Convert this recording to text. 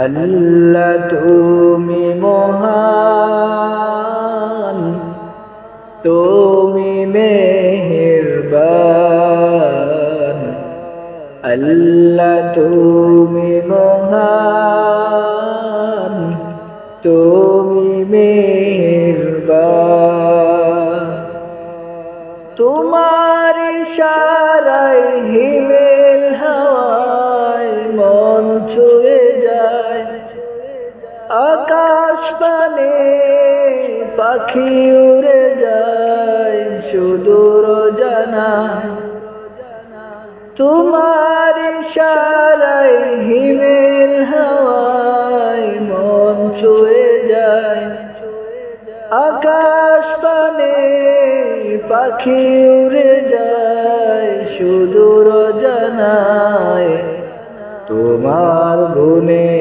আল্লাহ তুমি মহান, তুমি মেহেরবান। আল্লাহ তুমি মহান, তুমি মেহেরবান। তোমার ইশারায় হিমেল হাওয়ায় মন ছুঁয়ে যায়, আকাশ পানে পাখি উড়ে যায় সুদূর জানায়। তোমার ইশারায় হিমেল হাওয়ায় মন ছুঁয়ে যায়, আকাশ পানে পাখি উড়ে যায় সুদূর জানায়। তোমার গুণে